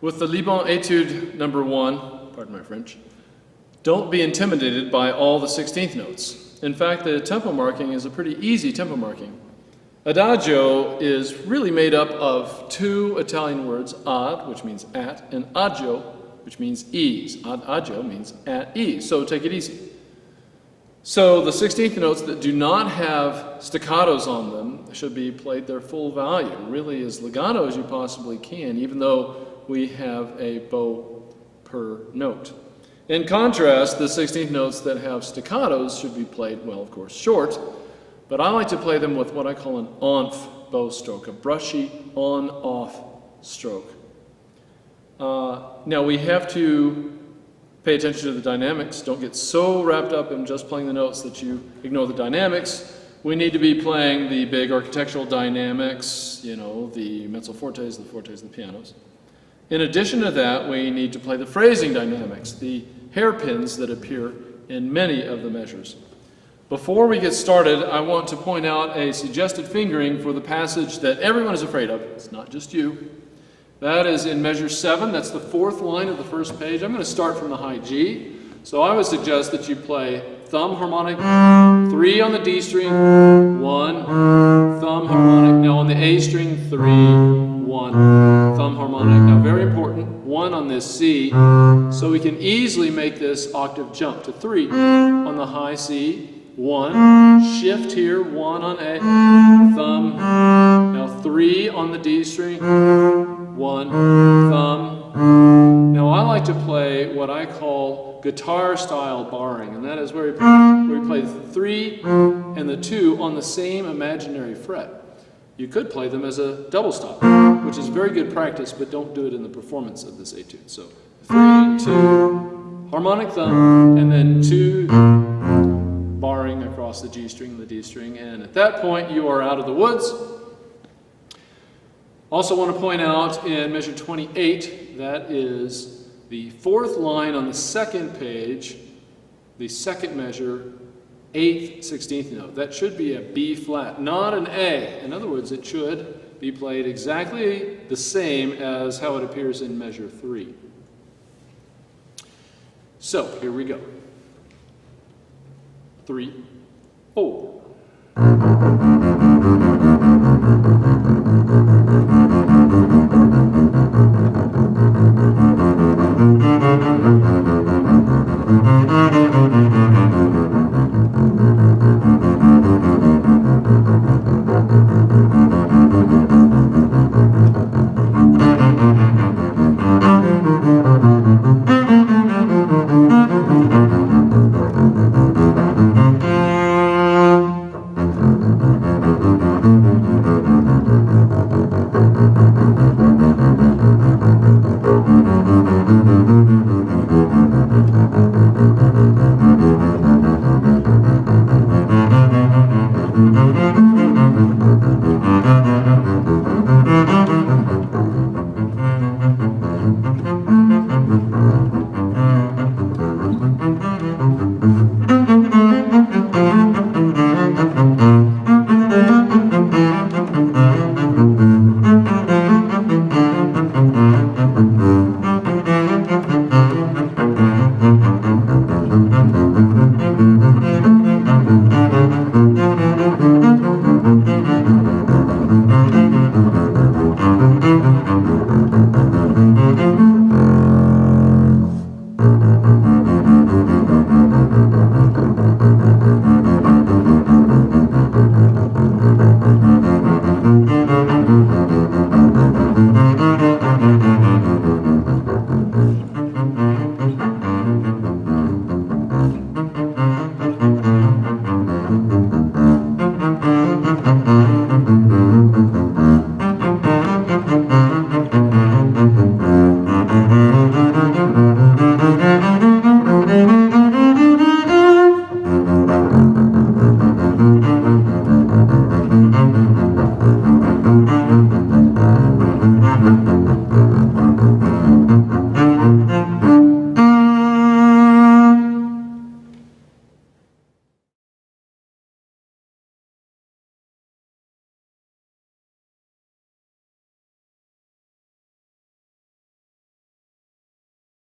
With the Libon Étude number 1, pardon my French, don't be intimidated by all the 16th notes. In fact, the tempo marking is a pretty easy tempo marking. Adagio is really made up of two Italian words, ad, which means at, and agio, which means ease. Adagio means at ease, so take it easy. So the 16th notes that do not have staccatos on them should be played their full value, really as legato as you possibly can, even though we have a bow per note. In contrast, the 16th notes that have staccatos should be played, well, of course, short, but I like to play them with what I call an enf bow stroke, a brushy on-off stroke. Now we have to pay attention to the dynamics. Don't get so wrapped up in just playing the notes that you ignore the dynamics. We need to be playing the big architectural dynamics, you know, the mezzo fortes, the pianos. In addition to that, we need to play the phrasing dynamics, the hairpins that appear in many of the measures. Before we get started, I want to point out a suggested fingering for the passage that everyone is afraid of. It's not just you. That is in measure 7. That's the 4th line of the first page. I'm going to start from the high G. So I would suggest that you play thumb harmonic, 3 on the D string, 1, thumb harmonic. Now on the A string, 3, 1, thumb harmonic. Now very important, 1 on this C. So we can easily make this octave jump to 3 on the high C. 1, shift here, 1 on A, thumb, now 3 on the D string, 1, thumb. Now I like to play what I call guitar style barring, and that is where we play the 3 and the 2 on the same imaginary fret. You could play them as a double stop, which is very good practice, but don't do it in the performance of this etude. So 3, 2, harmonic thumb, and then 2, barring across the G string and the D string, and at that point you are out of the woods. Also want to point out in measure 28, that is the 4th line on the 2nd page, the 2nd measure, 8th 16th note. That should be a B flat, not an A. In other words, it should be played exactly the same as how it appears in measure 3. So here we go. 3, 4.